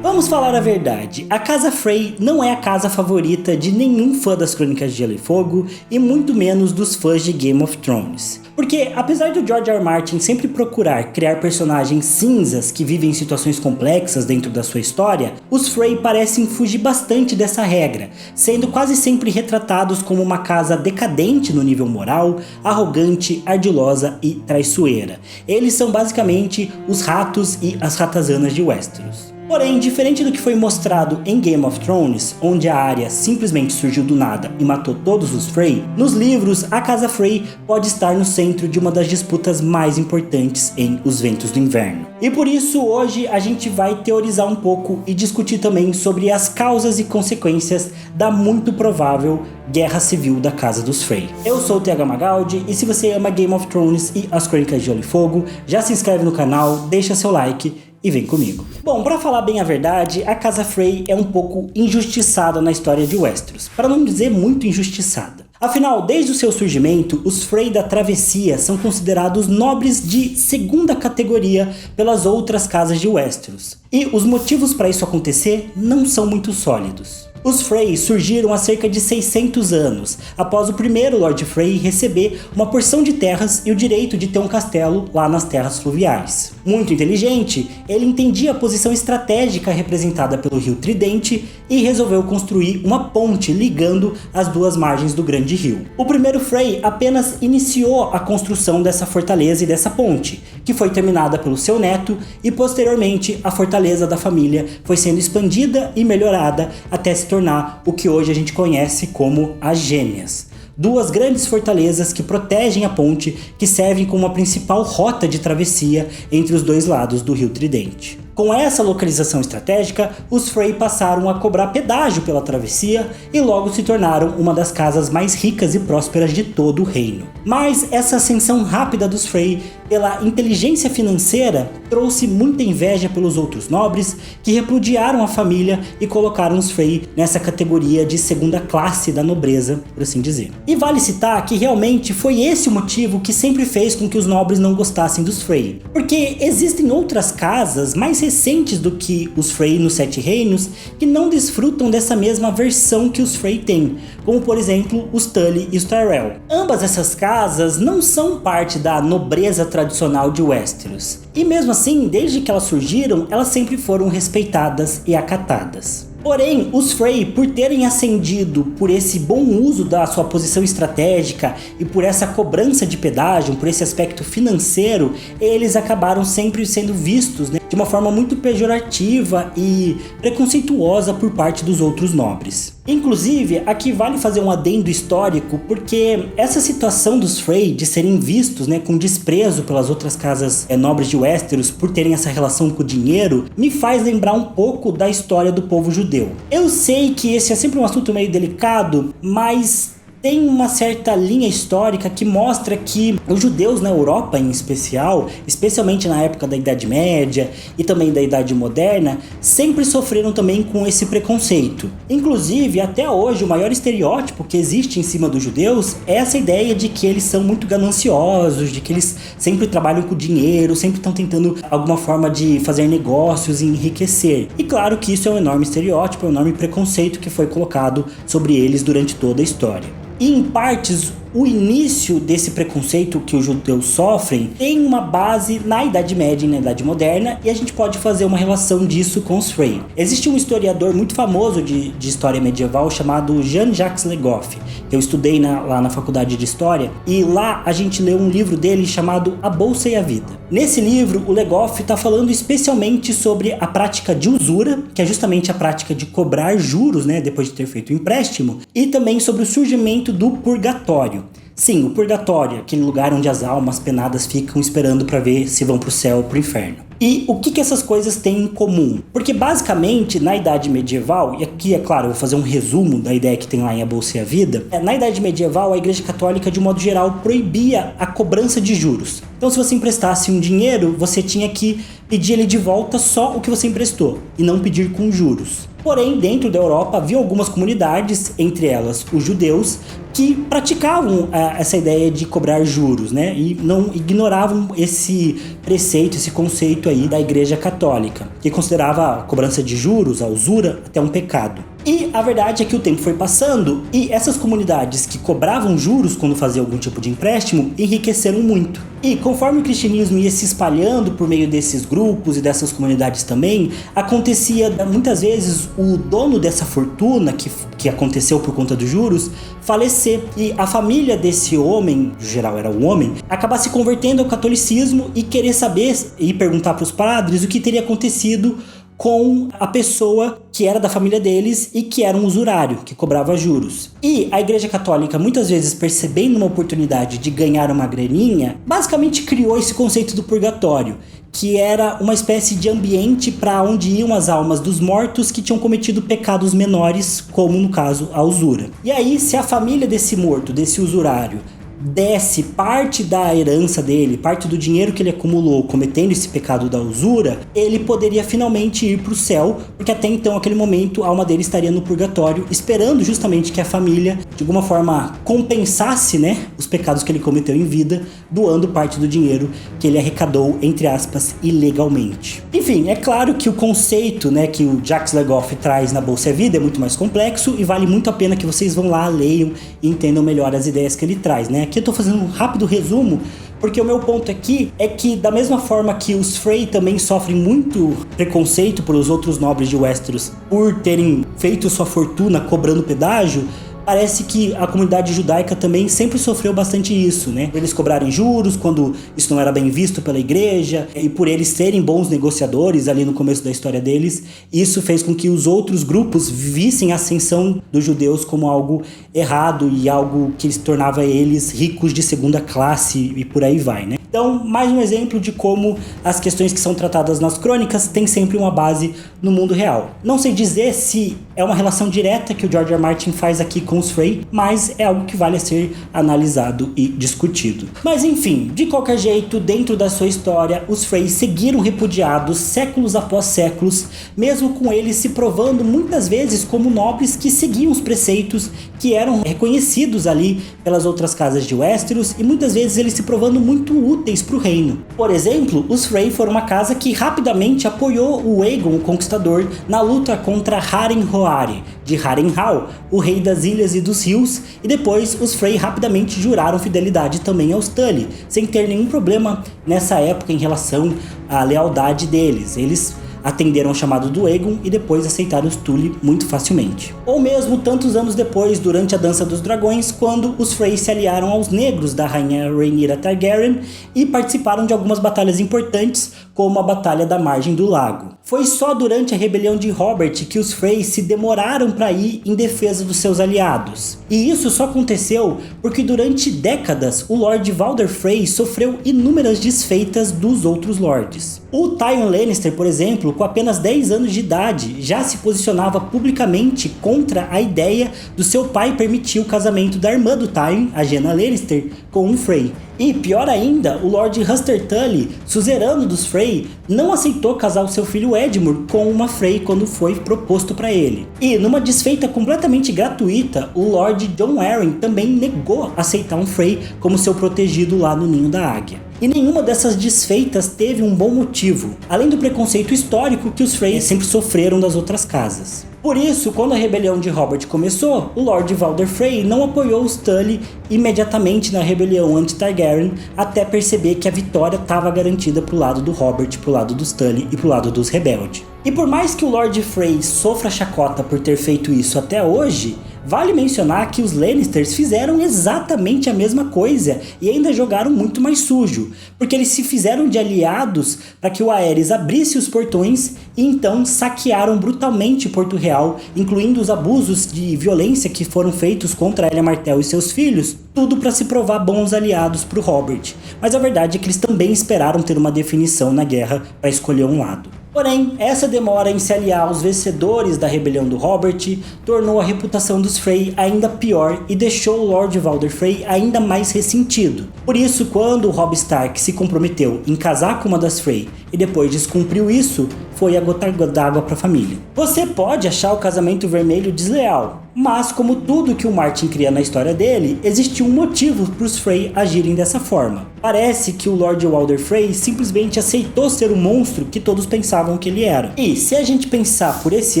Vamos falar a verdade, a Casa Frey não é a casa favorita de nenhum fã das Crônicas de Gelo e Fogo e muito menos dos fãs de Game of Thrones. Porque apesar do George R. R. Martin sempre procurar criar personagens cinzas que vivem situações complexas dentro da sua história, os Frey parecem fugir bastante dessa regra, sendo quase sempre retratados como uma casa decadente no nível moral, arrogante, ardilosa e traiçoeira. Eles são basicamente os ratos e as ratazanas de Westeros. Porém, diferente do que foi mostrado em Game of Thrones, onde a Arya simplesmente surgiu do nada e matou todos os Frey, nos livros a Casa Frey pode estar no centro de uma das disputas mais importantes em Os Ventos do Inverno. E por isso hoje a gente vai teorizar um pouco e discutir também sobre as causas e consequências da muito provável Guerra Civil da Casa dos Frey. Eu sou o TH Magaldi e se você ama Game of Thrones e as Crônicas de Gelo e Fogo, já se inscreve no canal, deixa seu like e vem comigo. Bom, pra falar bem a verdade, a Casa Frey é um pouco injustiçada na história de Westeros, para não dizer muito injustiçada. Afinal, desde o seu surgimento, os Frey da Travessia são considerados nobres de segunda categoria pelas outras casas de Westeros. E os motivos para isso acontecer não são muito sólidos. Os Frey surgiram há cerca de 600 anos, após o primeiro Lord Frey receber uma porção de terras e o direito de ter um castelo lá nas terras fluviais. Muito inteligente, ele entendia a posição estratégica representada pelo rio Tridente e resolveu construir uma ponte ligando as duas margens do grande rio. O primeiro Frey apenas iniciou a construção dessa fortaleza e dessa ponte, que foi terminada pelo seu neto, e posteriormente a fortaleza da família foi sendo expandida e melhorada até se tornar o que hoje a gente conhece como as Gêmeas. Duas grandes fortalezas que protegem a ponte, que servem como a principal rota de travessia entre os dois lados do rio Tridente. Com essa localização estratégica, os Frey passaram a cobrar pedágio pela travessia e logo se tornaram uma das casas mais ricas e prósperas de todo o reino. Mas essa ascensão rápida dos Frey pela inteligência financeira trouxe muita inveja pelos outros nobres que repudiaram a família e colocaram os Frey nessa categoria de segunda classe da nobreza, por assim dizer. E vale citar que realmente foi esse o motivo que sempre fez com que os nobres não gostassem dos Frey, porque existem outras casas mais recentes do que os Frey nos Sete Reinos que não desfrutam dessa mesma versão que os Frey têm, como por exemplo os Tully e os Tyrell. Ambas essas casas não são parte da nobreza tradicional de Westeros, e mesmo assim, desde que elas surgiram, elas sempre foram respeitadas e acatadas. Porém, os Frey, por terem ascendido por esse bom uso da sua posição estratégica e por essa cobrança de pedágio, por esse aspecto financeiro, eles acabaram sempre sendo vistos, de uma forma muito pejorativa e preconceituosa por parte dos outros nobres. Inclusive, aqui vale fazer um adendo histórico, porque essa situação dos Frey de serem vistos com desprezo pelas outras casas nobres de Westeros por terem essa relação com o dinheiro, me faz lembrar um pouco da história do povo judeu. Eu sei que esse é sempre um assunto meio delicado, mas tem uma certa linha histórica que mostra que os judeus na Europa em especial, especialmente na época da Idade Média e também da Idade Moderna, sempre sofreram também com esse preconceito. Inclusive, até hoje, o maior estereótipo que existe em cima dos judeus é essa ideia de que eles são muito gananciosos, de que eles sempre trabalham com dinheiro, sempre estão tentando alguma forma de fazer negócios e enriquecer. E claro que isso é um enorme estereótipo, é um enorme preconceito que foi colocado sobre eles durante toda a história. E em partes, o início desse preconceito que os judeus sofrem tem uma base na Idade Média e na Idade Moderna, e a gente pode fazer uma relação disso com os Frey. Existe um historiador muito famoso de história medieval chamado Jean-Jacques Le Goff, que eu estudei lá na faculdade de História, e lá a gente leu um livro dele chamado A Bolsa e a Vida. Nesse livro, o Le Goff está falando especialmente sobre a prática de usura, que é justamente a prática de cobrar juros, depois de ter feito o empréstimo, e também sobre o surgimento do purgatório. Sim, o purgatório, aquele lugar onde as almas penadas ficam esperando para ver se vão para o céu ou para o inferno. E o que essas coisas têm em comum? Porque basicamente na Idade Medieval, e aqui é claro, eu vou fazer um resumo da ideia que tem lá em A Bolsa e a Vida, na Idade Medieval a Igreja Católica de modo geral proibia a cobrança de juros. Então se você emprestasse um dinheiro, você tinha que pedir ele de volta só o que você emprestou, e não pedir com juros. Porém, dentro da Europa havia algumas comunidades, entre elas os judeus, que praticavam essa ideia de cobrar juros, né? E não ignoravam esse preceito, esse conceito aí da Igreja Católica, que considerava a cobrança de juros, a usura, até um pecado. E a verdade é que o tempo foi passando e essas comunidades que cobravam juros quando faziam algum tipo de empréstimo enriqueceram muito. E conforme o cristianismo ia se espalhando por meio desses grupos e dessas comunidades também, acontecia muitas vezes o dono dessa fortuna que aconteceu por conta dos juros falecer. E a família desse homem, em geral era um homem, acabar se convertendo ao catolicismo e querer saber e perguntar para os padres o que teria acontecido com a pessoa que era da família deles e que era um usurário, que cobrava juros. E a Igreja Católica, muitas vezes percebendo uma oportunidade de ganhar uma graninha, basicamente criou esse conceito do purgatório, que era uma espécie de ambiente para onde iam as almas dos mortos que tinham cometido pecados menores, como no caso a usura. E aí, se a família desse morto, desse usurário, desse parte da herança dele, parte do dinheiro que ele acumulou cometendo esse pecado da usura, ele poderia finalmente ir para o céu, porque até então, naquele momento, a alma dele estaria no purgatório, esperando justamente que a família, de alguma forma, compensasse, né, os pecados que ele cometeu em vida, doando parte do dinheiro que ele arrecadou, entre aspas, ilegalmente. Enfim, é claro que o conceito, né, que o Jacques Legoff traz na Bolsa Vida é muito mais complexo e vale muito a pena que vocês vão lá, leiam e entendam melhor as ideias que ele traz, né? Aqui eu tô fazendo um rápido resumo, porque o meu ponto aqui é que, da mesma forma que os Frey também sofrem muito preconceito pelos outros nobres de Westeros por terem feito sua fortuna cobrando pedágio, parece que a comunidade judaica também sempre sofreu bastante isso, né? Por eles cobrarem juros quando isso não era bem visto pela igreja, e por eles serem bons negociadores ali no começo da história deles, isso fez com que os outros grupos vissem a ascensão dos judeus como algo errado e algo que tornava eles ricos de segunda classe e por aí vai, né? Então, mais um exemplo de como as questões que são tratadas nas crônicas têm sempre uma base no mundo real. Não sei dizer se é uma relação direta que o George R. R. Martin faz aqui com os Frey, mas é algo que vale a ser analisado e discutido. Mas enfim, de qualquer jeito, dentro da sua história, os Frey seguiram repudiados séculos após séculos, mesmo com eles se provando muitas vezes como nobres que seguiam os preceitos que eram reconhecidos ali pelas outras casas de Westeros, e muitas vezes eles se provando muito úteis para o reino. Por exemplo, os Frey foram uma casa que rapidamente apoiou o Aegon, o Conquistador, na luta contra Harrenhal, de Harrenhal, o rei das ilhas e dos rios, e depois os Frey rapidamente juraram fidelidade também aos Tully, sem ter nenhum problema nessa época em relação à lealdade deles. Eles atenderam ao chamado do Aegon e depois aceitaram os Tully muito facilmente. Ou mesmo tantos anos depois, durante a Dança dos Dragões, quando os Frey se aliaram aos negros da rainha Rhaenyra Targaryen e participaram de algumas batalhas importantes, como a Batalha da Margem do Lago. Foi só durante a rebelião de Robert que os Frey se demoraram para ir em defesa dos seus aliados. E isso só aconteceu porque durante décadas o Lord Walder Frey sofreu inúmeras desfeitas dos outros lords. O Tywin Lannister, por exemplo, com apenas 10 anos de idade, já se posicionava publicamente contra a ideia do seu pai permitir o casamento da irmã do Tywin, a Jaina Lannister, com um Frey. E pior ainda, o Lord Huster Tully, suzerano dos Frey, não aceitou casar o seu filho Edmure com uma Frey quando foi proposto para ele. E numa desfeita completamente gratuita, o Lord Jon Arryn também negou aceitar um Frey como seu protegido lá no Ninho da Águia. E nenhuma dessas desfeitas teve um bom motivo, além do preconceito histórico que os Frey sempre sofreram das outras casas. Por isso, quando a rebelião de Robert começou, o Lord Walder Frey não apoiou os Tully imediatamente na rebelião anti-Targaryen, até perceber que a vitória estava garantida pro lado do Robert, pro lado dos Tully e pro lado dos rebeldes. E por mais que o Lord Frey sofra chacota por ter feito isso até hoje, vale mencionar que os Lannisters fizeram exatamente a mesma coisa e ainda jogaram muito mais sujo, porque eles se fizeram de aliados para que o Aerys abrisse os portões e então saquearam brutalmente Porto Real, incluindo os abusos de violência que foram feitos contra Elia Martell e seus filhos, tudo para se provar bons aliados para o Robert. Mas a verdade é que eles também esperaram ter uma definição na guerra para escolher um lado. Porém, essa demora em se aliar aos vencedores da rebelião do Robert tornou a reputação dos Frey ainda pior e deixou o Lord Walder Frey ainda mais ressentido. Por isso, quando o Robb Stark se comprometeu em casar com uma das Frey e depois descumpriu isso, foi a gota d'água para a família. Você pode achar o casamento vermelho desleal, mas como tudo que o Martin cria na história dele, existiu um motivo para os Frey agirem dessa forma. Parece que o Lord Walder Frey simplesmente aceitou ser o monstro que todos pensavam que ele era. E se a gente pensar por esse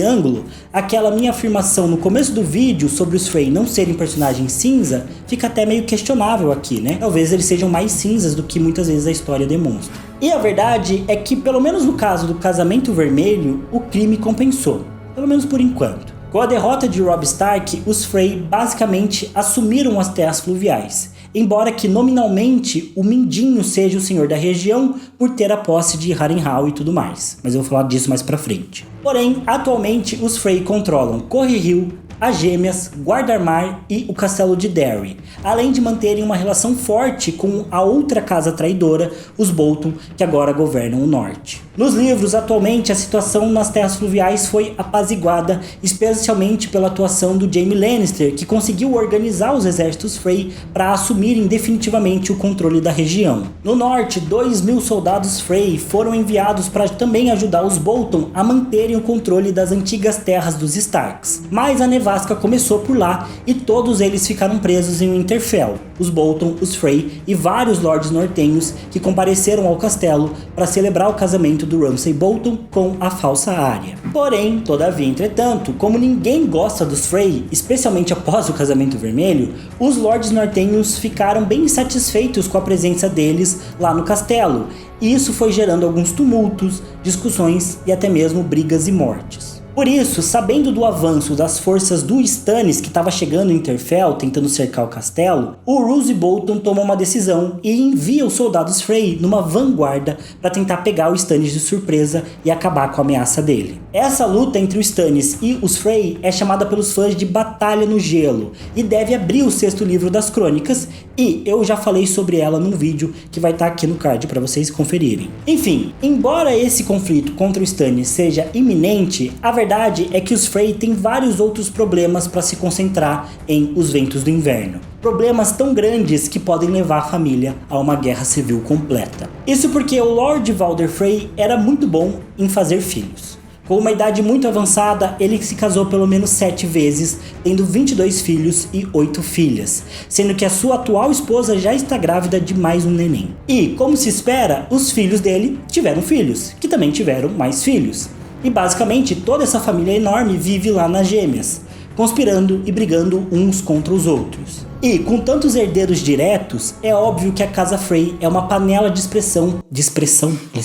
ângulo, aquela minha afirmação no começo do vídeo sobre os Frey não serem personagens cinza, fica até meio questionável aqui, né? Talvez eles sejam mais cinzas do que muitas vezes a história demonstra. E a verdade é que, pelo menos no caso do casamento vermelho, o crime compensou. Pelo menos por enquanto. Com a derrota de Robb Stark, os Frey basicamente assumiram as terras fluviais, embora que nominalmente o Mindinho seja o senhor da região por ter a posse de Harrenhal e tudo mais, mas eu vou falar disso mais pra frente. Porém, atualmente os Frey controlam Correhill, as Gêmeas, Guardarmar e o Castelo de Derry, além de manterem uma relação forte com a outra casa traidora, os Bolton, que agora governam o norte. Nos livros, atualmente, a situação nas terras fluviais foi apaziguada, especialmente pela atuação do Jaime Lannister, que conseguiu organizar os exércitos Frey para assumirem definitivamente o controle da região. No norte, 2.000 soldados Frey foram enviados para também ajudar os Bolton a manterem o controle das antigas terras dos Starks, mas a nevasca começou por lá e todos eles ficaram presos em Winterfell, os Bolton, os Frey e vários lordes nortenhos que compareceram ao castelo para celebrar o casamento do Ramsay Bolton com a falsa Arya. Porém, todavia, entretanto, como ninguém gosta dos Frey, especialmente após o casamento vermelho, os lordes nortenhos ficaram bem insatisfeitos com a presença deles lá no castelo, e isso foi gerando alguns tumultos, discussões e até mesmo brigas e mortes. Por isso, sabendo do avanço das forças do Stannis que estava chegando em Winterfell tentando cercar o castelo, o Roose Bolton toma uma decisão e envia os soldados Frey numa vanguarda para tentar pegar o Stannis de surpresa e acabar com a ameaça dele. Essa luta entre o Stannis e os Frey é chamada pelos fãs de Batalha no Gelo e deve abrir o 6º livro das Crônicas, e eu já falei sobre ela num vídeo que vai estar aqui no card para vocês conferirem. Enfim, embora esse conflito contra o Stannis seja iminente, a verdade é que os Frey têm vários outros problemas para se concentrar em Os Ventos do Inverno. Problemas tão grandes que podem levar a família a uma guerra civil completa. Isso porque o Lord Walder Frey era muito bom em fazer filhos. Com uma idade muito avançada, ele se casou pelo menos 7 vezes, tendo 22 filhos e 8 filhas, sendo que a sua atual esposa já está grávida de mais um neném. E, como se espera, os filhos dele tiveram filhos, que também tiveram mais filhos. E basicamente toda essa família enorme vive lá nas Gêmeas, conspirando e brigando uns contra os outros. E com tantos herdeiros diretos, é óbvio que a casa Frey é uma panela de expressão. Eles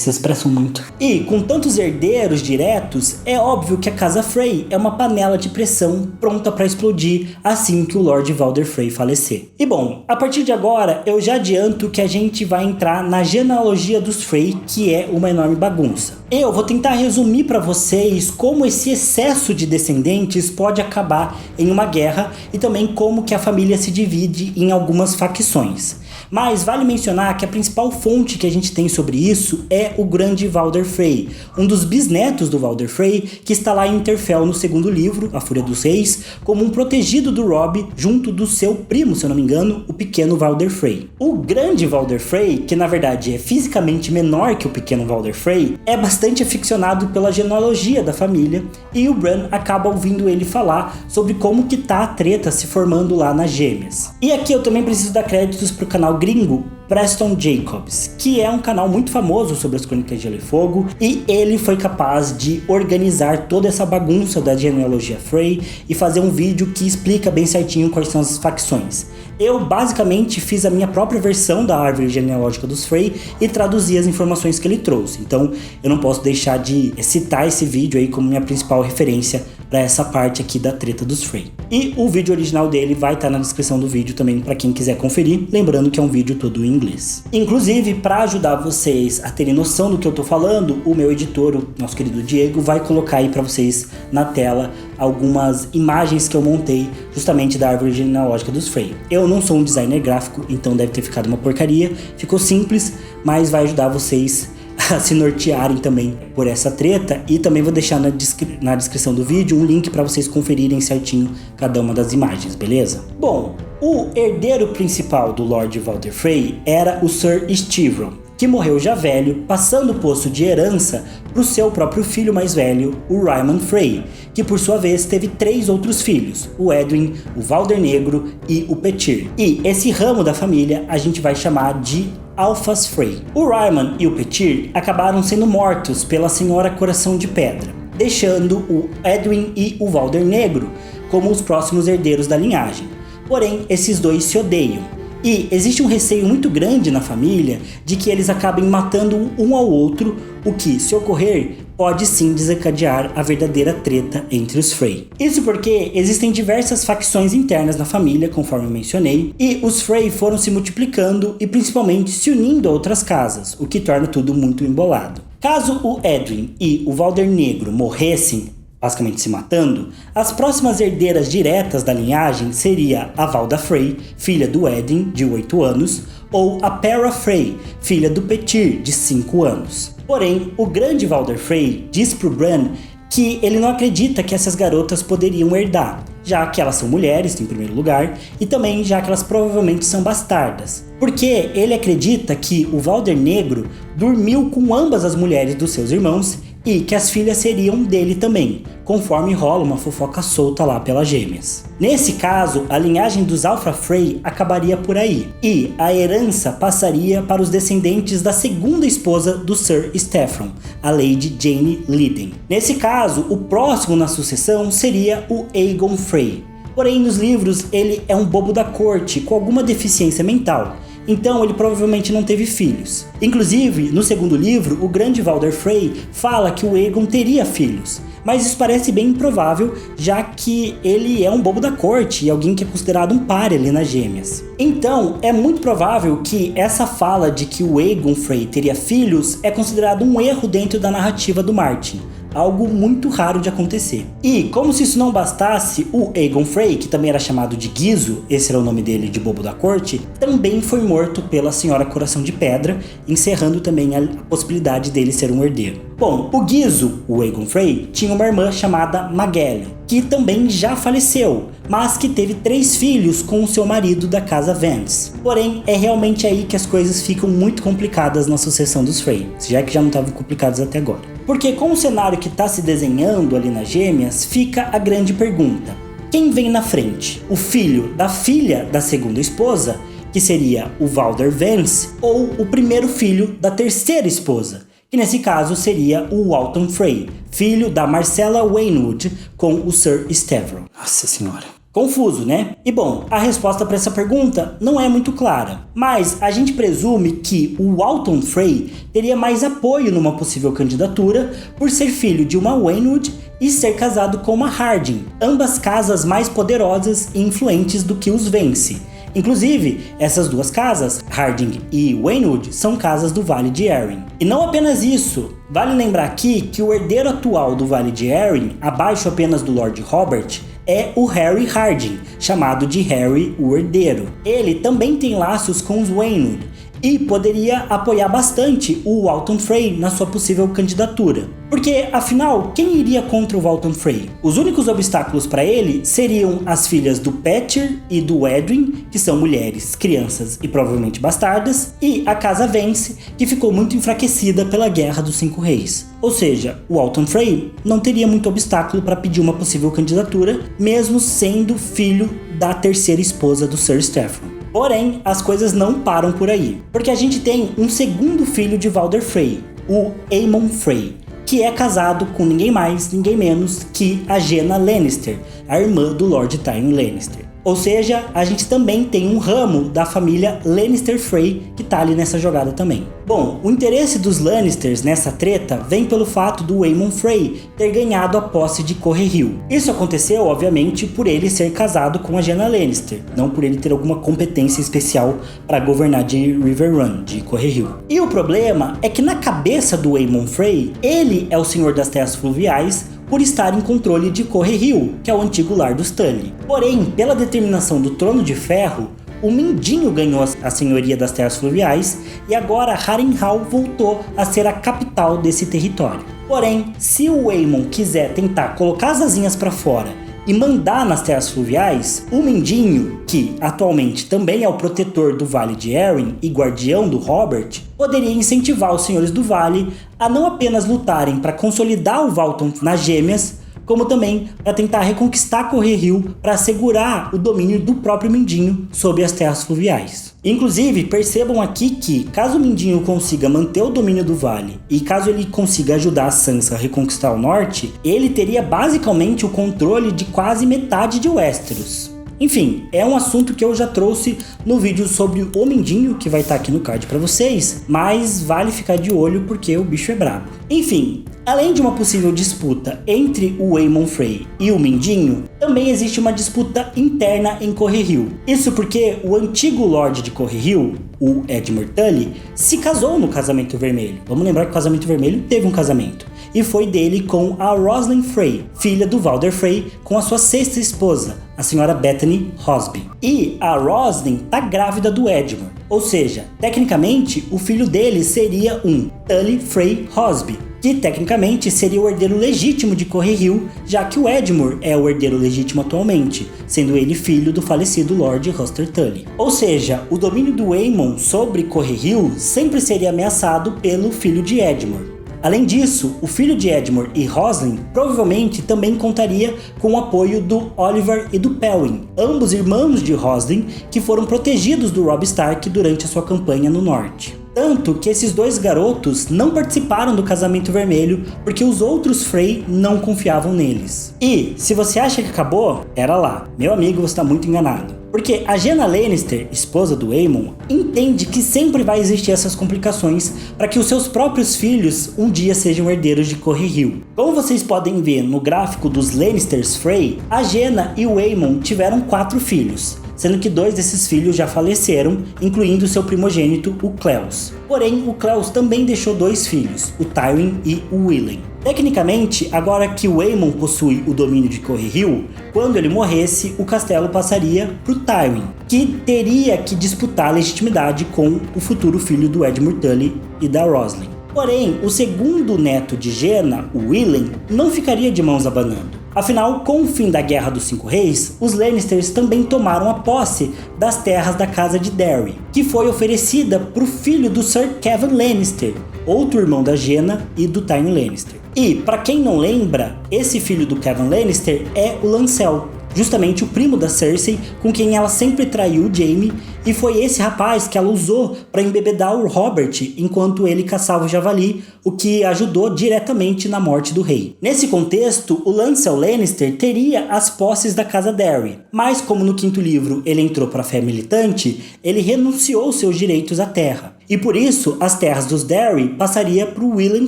se expressam muito. E com tantos herdeiros diretos, é óbvio que a casa Frey é uma panela de pressão pronta para explodir assim que o Lord Walder Frey falecer. E bom, a partir de agora eu já adianto que a gente vai entrar na genealogia dos Frey, que é uma enorme bagunça. Eu vou tentar resumir para vocês como esse excesso de descendentes pode acabar em uma guerra e também como que a família se divide em algumas facções. Mas vale mencionar que a principal fonte que a gente tem sobre isso é o grande Walder Frey, um dos bisnetos do Walder Frey, que está lá em Winterfell no 2º livro, A Fúria dos Reis, como um protegido do Robb, junto do seu primo, se eu não me engano, o pequeno Walder Frey. O grande Walder Frey, que na verdade é fisicamente menor que o pequeno Walder Frey, é bastante aficionado pela genealogia da família, e o Bran acaba ouvindo ele falar sobre como que tá a treta se formando lá nas Gêmeas. E aqui eu também preciso dar créditos pro canal gringo Preston Jacobs, que é um canal muito famoso sobre as Crônicas de Gelo e Fogo, e ele foi capaz de organizar toda essa bagunça da genealogia Frey e fazer um vídeo que explica bem certinho quais são as facções. Eu basicamente fiz a minha própria versão da árvore genealógica dos Frey e traduzi as informações que ele trouxe, então eu não posso deixar de citar esse vídeo aí como minha principal referência para essa parte aqui da treta dos Frey. E o vídeo original dele vai estar na descrição do vídeo também para quem quiser conferir, lembrando que é um vídeo todo em inglês. Inclusive, para ajudar vocês a terem noção do que eu tô falando, o meu editor, o nosso querido Diego, vai colocar aí para vocês na tela algumas imagens que eu montei justamente da árvore genealógica dos Frey. Eu não sou um designer gráfico, então deve ter ficado uma porcaria, ficou simples, mas vai ajudar vocês a se nortearem também por essa treta, e também vou deixar na descrição do vídeo um link para vocês conferirem certinho cada uma das imagens, beleza? Bom, o herdeiro principal do Lord Walder Frey era o Sir Styron, que que morreu já velho, passando o posto de herança para o seu próprio filho mais velho, o Ryman Frey, que por sua vez teve 3 outros filhos, o Edwin, o Valder Negro e o Petyr. E esse ramo da família a gente vai chamar de Alphas Frey. O Ryman e o Petyr acabaram sendo mortos pela Senhora Coração de Pedra, deixando o Edwin e o Valder Negro como os próximos herdeiros da linhagem. Porém, esses dois se odeiam. E existe um receio muito grande na família de que eles acabem matando um ao outro, o que, se ocorrer, pode sim desencadear a verdadeira treta entre os Frey. Isso porque existem diversas facções internas na família, conforme eu mencionei, e os Frey foram se multiplicando e principalmente se unindo a outras casas, o que torna tudo muito embolado. Caso o Edwin e o Valder Negro morressem, basicamente se matando, as próximas herdeiras diretas da linhagem seria a Valda Frey, filha do Edwin, de 8 anos, ou a Pera Frey, filha do Petyr, de 5 anos. Porém, o grande Valder Frey diz pro Bran que ele não acredita que essas garotas poderiam herdar, já que elas são mulheres, em primeiro lugar, e também já que elas provavelmente são bastardas. Porque ele acredita que o Valder Negro dormiu com ambas as mulheres dos seus irmãos e que as filhas seriam dele também, conforme rola uma fofoca solta lá pelas gêmeas. Nesse caso, a linhagem dos Alpha Frey acabaria por aí, e a herança passaria para os descendentes da segunda esposa do Sir Steffron, a Lady Jane Leeden. Nesse caso, o próximo na sucessão seria o Aegon Frey. Porém, nos livros, ele é um bobo da corte com alguma deficiência mental, então ele provavelmente não teve filhos. Inclusive, no segundo livro, o grande Valder Frey fala que o Aegon teria filhos, mas isso parece bem improvável, já que ele é um bobo da corte e alguém que é considerado um páreo ali nas gêmeas. Então, é muito provável que essa fala de que o Aegon Frey teria filhos é considerado um erro dentro da narrativa do Martin, algo muito raro de acontecer. E, como se isso não bastasse, o Aegon Frey, que também era chamado de Gizzo, esse era o nome dele de bobo da corte, também foi morto pela Senhora Coração de Pedra, encerrando também a possibilidade dele ser um herdeiro. Bom, o Gizzo, o Aegon Frey, tinha uma irmã chamada Magelle, que também já faleceu, mas que teve 3 filhos com o seu marido da casa Vance. Porém, é realmente aí que as coisas ficam muito complicadas na sucessão dos Frey, já que já não estavam complicadas até agora. Porque com o cenário que está se desenhando ali nas gêmeas, fica a grande pergunta: quem vem na frente? O filho da filha da segunda esposa, que seria o Valder Vance, ou o primeiro filho da terceira esposa, que nesse caso seria o Walton Frey, filho da Marcella Waynwood com o Sir Steffron. Nossa senhora. Confuso, né? E bom, a resposta para essa pergunta não é muito clara, mas a gente presume que o Walton Frey teria mais apoio numa possível candidatura por ser filho de uma Waynwood e ser casado com uma Harding, ambas casas mais poderosas e influentes do que os Vance. Inclusive, essas duas casas, Harding e Waynwood, são casas do Vale de Arryn. E não apenas isso, vale lembrar aqui que o herdeiro atual do Vale de Arryn, abaixo apenas do Lord Robert, é o Harry Harding, chamado de Harry o Herdeiro. Ele também tem laços com os Waynwood e poderia apoiar bastante o Walton Frey na sua possível candidatura. Porque, afinal, quem iria contra o Walton Frey? Os únicos obstáculos para ele seriam as filhas do Petyr e do Edwin, que são mulheres, crianças e provavelmente bastardas, e a casa Vance, que ficou muito enfraquecida pela Guerra dos 5 Reis. Ou seja, o Walton Frey não teria muito obstáculo para pedir uma possível candidatura, mesmo sendo filho da terceira esposa do Sir Steffron. Porém, as coisas não param por aí, porque a gente tem um segundo filho de Valder Frey, o Aemon Frey, que é casado com ninguém mais, ninguém menos que a Jaina Lannister, a irmã do Lord Tywin Lannister. Ou seja, a gente também tem um ramo da família Lannister Frey que tá ali nessa jogada também. Bom, o interesse dos Lannisters nessa treta vem pelo fato do Aemon Frey ter ganhado a posse de Correhill. Isso aconteceu, obviamente, por ele ser casado com a Jaina Lannister, não por ele ter alguma competência especial para governar de Riverrun, de Correhill. E o problema é que na cabeça do Aemon Frey, ele é o senhor das terras fluviais, por estar em controle de Correhill, que é o antigo lar dos Tully. Porém, pela determinação do Trono de Ferro, o Mindinho ganhou a senhoria das terras fluviais e agora Harrenhal voltou a ser a capital desse território. Porém, se o Aemon quiser tentar colocar as asinhas para fora e mandar nas terras fluviais, o Mindinho, que atualmente também é o protetor do Vale de Arryn e guardião do Robert, poderia incentivar os senhores do Vale a não apenas lutarem para consolidar o Valton nas Gêmeas, como também para tentar reconquistar Correrio para assegurar o domínio do próprio Mindinho sobre as terras fluviais. Inclusive, percebam aqui que, caso o Mindinho consiga manter o domínio do vale e caso ele consiga ajudar a Sansa a reconquistar o norte, ele teria basicamente o controle de quase metade de Westeros. Enfim, é um assunto que eu já trouxe no vídeo sobre o Mindinho, que vai estar aqui no card para vocês, mas vale ficar de olho porque o bicho é brabo. Enfim, além de uma possível disputa entre o Aemon Frey e o Mindinho, também existe uma disputa interna em Correrio. Isso porque o antigo Lorde de Correrio, o Edmure Tully, se casou no Casamento Vermelho. Vamos lembrar que o Casamento Vermelho teve um casamento. E foi dele com a Roslyn Frey, filha do Valder Frey, com a sua sexta esposa, a senhora Bethany Hosby. E a Roslyn tá grávida do Edmure, ou seja, tecnicamente o filho dele seria um Tully Frey Hosby, que tecnicamente seria o herdeiro legítimo de Correrio, já que o Edmure é o herdeiro legítimo atualmente, sendo ele filho do falecido Lord Hoster Tully. Ou seja, o domínio do Aemon sobre Correrio sempre seria ameaçado pelo filho de Edmure. Além disso, o filho de Edmure e Roslyn provavelmente também contaria com o apoio do Oliver e do Pelwyn, ambos irmãos de Roslyn que foram protegidos do Robb Stark durante a sua campanha no norte. Tanto que esses dois garotos não participaram do Casamento Vermelho porque os outros Frey não confiavam neles. E, se você acha que acabou, pera lá, meu amigo, você está muito enganado. Porque a Jaina Lannister, esposa do Aemon, entende que sempre vai existir essas complicações para que os seus próprios filhos um dia sejam herdeiros de Correrio. Como vocês podem ver no gráfico dos Lannisters Frey, a Jaina e o Aemon tiveram 4 filhos, sendo que 2 desses filhos já faleceram, incluindo seu primogênito, o Cleos. Porém, o Cleos também deixou 2 filhos, o Tywin e o William. Tecnicamente, agora que o Aemon possui o domínio de Correrio, quando ele morresse, o castelo passaria para o Tywin, que teria que disputar a legitimidade com o futuro filho do Edmure Tully e da Roslyn. Porém, o segundo neto de Jaina, o William, não ficaria de mãos abanando. Afinal, com o fim da Guerra dos 5 Reis, os Lannisters também tomaram a posse das terras da Casa de Darry, que foi oferecida para o filho do Sir Kevan Lannister, outro irmão da Jaina e do Tywin Lannister. E, para quem não lembra, esse filho do Kevan Lannister é o Lancel, justamente o primo da Cersei, com quem ela sempre traiu o Jaime, e foi esse rapaz que ela usou para embebedar o Robert enquanto ele caçava o javali, o que ajudou diretamente na morte do rei. Nesse contexto, o Lancel Lannister teria as posses da Casa Darry, mas como no 5º livro ele entrou para a fé militante, ele renunciou seus direitos à terra, e por isso as terras dos Darry passaria para o William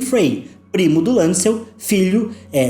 Frey, primo do Lancel,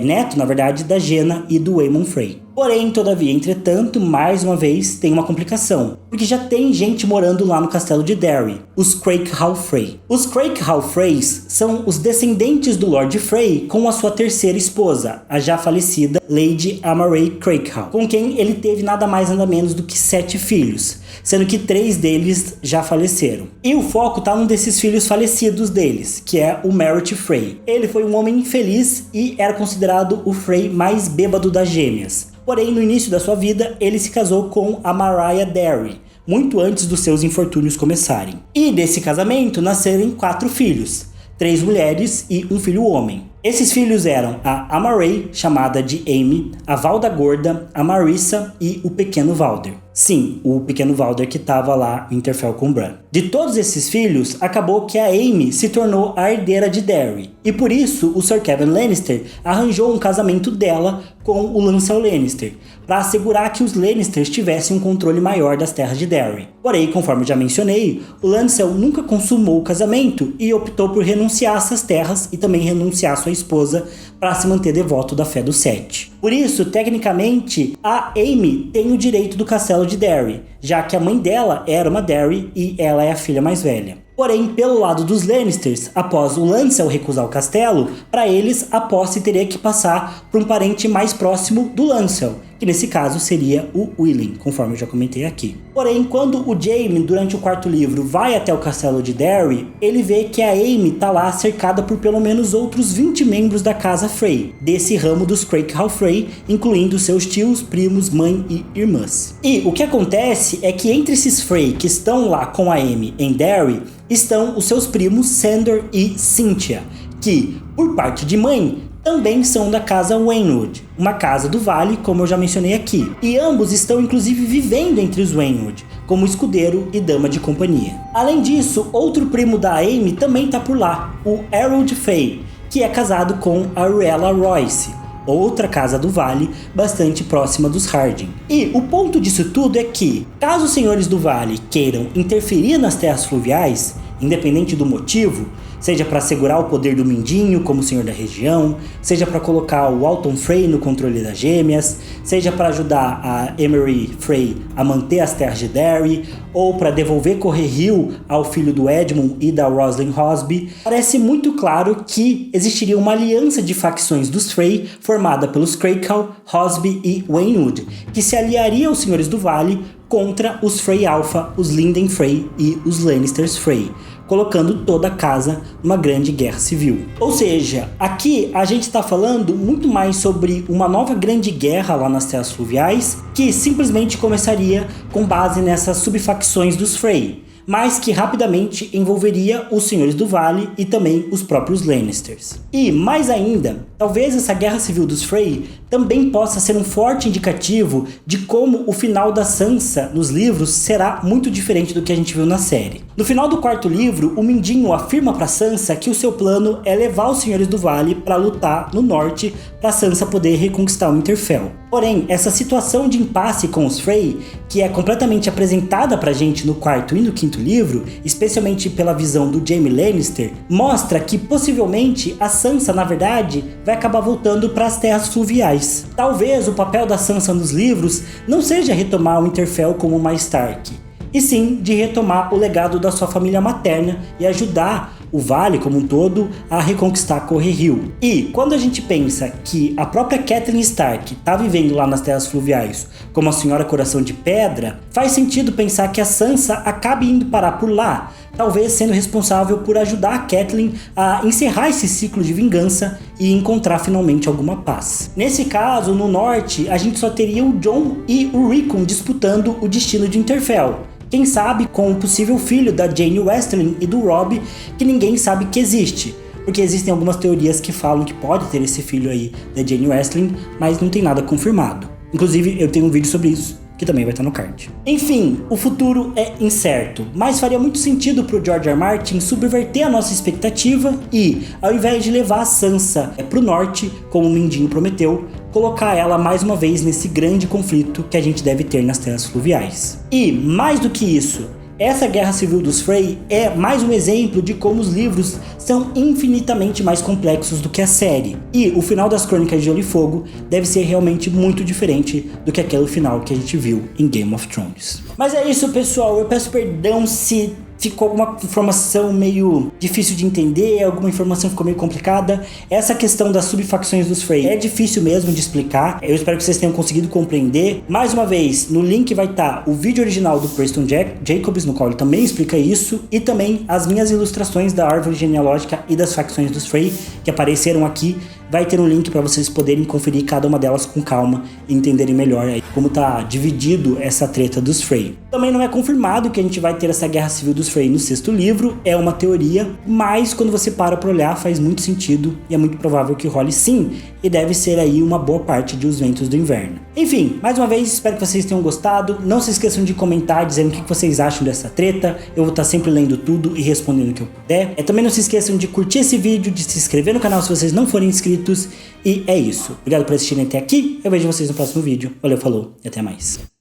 neto, na verdade, da Jaina e do Aemon Frey. Porém, todavia, entretanto, mais uma vez, tem uma complicação, porque já tem gente morando lá no castelo de Darry, os Craekhal Frey. Os Craekhal Freys são os descendentes do Lord Frey com a sua terceira esposa, a já falecida Lady Amaray Craekhal, com quem ele teve nada mais nada menos do que 7 filhos, sendo que 3 deles já faleceram. E o foco tá num desses filhos falecidos deles, que é o Merryt Frey. Ele foi um homem infeliz e era considerado o Frey mais bêbado das Gêmeas. Porém, no início da sua vida, ele se casou com a Mariah Darry, muito antes dos seus infortúnios começarem. E desse casamento nasceram 4 filhos, 3 mulheres e um filho homem. Esses filhos eram a Amaray, chamada de Aemmy, a Valda Gorda, a Marissa e o pequeno Valder. Sim, o pequeno Valder que estava lá em Winterfell com Bran. De todos esses filhos, acabou que a Aemmy se tornou a herdeira de Darry. E por isso, o Sir Kevan Lannister arranjou um casamento dela com o Lancel Lannister, para assegurar que os Lannisters tivessem um controle maior das terras de Darry. Porém, conforme já mencionei, o Lancel nunca consumou o casamento e optou por renunciar a essas terras e também renunciar a sua esposa para se manter devoto da fé do Sete. Por isso, tecnicamente, a Aemmy tem o direito do castelo de Darry, já que a mãe dela era uma Darry e ela é a filha mais velha. Porém, pelo lado dos Lannisters, após o Lancel recusar o castelo, para eles a posse teria que passar para um parente mais próximo do Lancel, que nesse caso seria o Willem, conforme eu já comentei aqui. Porém, quando o Jaime, durante o quarto livro, vai até o castelo de Derry, ele vê que a Amy tá lá cercada por pelo menos outros 20 membros da casa Frey, desse ramo dos Crackhouse Frey, incluindo seus tios, primos, mãe e irmãs. E o que acontece é que entre esses Frey que estão lá com a Amy em Derry, estão os seus primos Sandor e Cynthia, que, por parte de mãe, também são da casa Waynwood, uma casa do vale, como eu já mencionei aqui. E ambos estão inclusive vivendo entre os Waynwood, como escudeiro e dama de companhia. Além disso, outro primo da Amy também tá por lá, o Harold Frey, que é casado com a Ruella Royce, outra casa do vale, bastante próxima dos Harding. E o ponto disso tudo é que, caso os senhores do vale queiram interferir nas terras fluviais, independente do motivo, seja para assegurar o poder do Mindinho como senhor da região, seja para colocar o Walton Frey no controle das gêmeas, seja para ajudar a Emery Frey a manter as terras de Derry, ou para devolver Correhill ao filho do Edmund e da Roslyn Hosby, parece muito claro que existiria uma aliança de facções dos Frey formada pelos Crackhouse, Hosby e Waynwood, que se aliaria aos senhores do vale contra os Frey Alpha, os Linden Frey e os Lannisters Frey, colocando toda a casa numa grande guerra civil. Ou seja, aqui a gente está falando muito mais sobre uma nova grande guerra lá nas terras fluviais, que simplesmente começaria com base nessas subfacções dos Frey, mas que rapidamente envolveria os senhores do vale e também os próprios Lannisters. E, mais ainda, talvez essa guerra civil dos Frey também possa ser um forte indicativo de como o final da Sansa nos livros será muito diferente do que a gente viu na série. No final do quarto livro, o Mindinho afirma para Sansa que o seu plano é levar os senhores do vale para lutar no norte para Sansa poder reconquistar o Winterfell. Porém, essa situação de impasse com os Frey, que é completamente apresentada pra gente no quarto e no quinto livro, especialmente pela visão do Jaime Lannister, mostra que possivelmente a Sansa, na verdade, vai acabar voltando para as terras fluviais. Talvez o papel da Sansa nos livros não seja retomar o Winterfell como uma Stark, e sim de retomar o legado da sua família materna e ajudar o vale como um todo a reconquistar Correhill. E quando a gente pensa que a própria Catelyn Stark está vivendo lá nas terras fluviais como a Senhora Coração de Pedra, faz sentido pensar que a Sansa acabe indo parar por lá, talvez sendo responsável por ajudar a Catelyn a encerrar esse ciclo de vingança e encontrar finalmente alguma paz. Nesse caso, no norte, a gente só teria o Jon e o Rickon disputando o destino de Winterfell. Quem sabe com o possível filho da Jaime Westerling e do Robb, que ninguém sabe que existe, porque existem algumas teorias que falam que pode ter esse filho aí da Jaime Westerling, mas não tem nada confirmado. Inclusive, eu tenho um vídeo sobre isso, que também vai estar no card. Enfim, o futuro é incerto, mas faria muito sentido pro George R. R. Martin subverter a nossa expectativa e, ao invés de levar a Sansa pro norte, como o Mindinho prometeu, colocar ela mais uma vez nesse grande conflito que a gente deve ter nas terras fluviais. E, mais do que isso, essa guerra civil dos Frey é mais um exemplo de como os livros são infinitamente mais complexos do que a série. E o final das Crônicas de Gelo e Fogo deve ser realmente muito diferente do que aquele final que a gente viu em Game of Thrones. Mas é isso, pessoal. Eu peço perdão se ficou alguma informação meio difícil de entender, alguma informação ficou meio complicada. Essa questão das subfacções dos Frey é difícil mesmo de explicar. Eu espero que vocês tenham conseguido compreender. Mais uma vez, no link vai estar o vídeo original do Preston Jacobs, no qual ele também explica isso, e também as minhas ilustrações da árvore genealógica e das facções dos Frey, que apareceram aqui. Vai ter um link para vocês poderem conferir cada uma delas com calma e entenderem melhor aí como tá dividido essa treta dos Frey. Também não é confirmado que a gente vai ter essa guerra civil dos Frey no sexto livro, é uma teoria, mas quando você para pra olhar faz muito sentido e é muito provável que role sim, e deve ser aí uma boa parte de Os Ventos do Inverno. Enfim, mais uma vez, espero que vocês tenham gostado. Não se esqueçam de comentar dizendo o que vocês acham dessa treta. Eu vou estar sempre lendo tudo e respondendo o que eu puder. Também não se esqueçam de curtir esse vídeo, de se inscrever no canal se vocês não forem inscritos. E é isso. Obrigado por assistirem até aqui. Eu vejo vocês no próximo vídeo. Valeu, falou e até mais.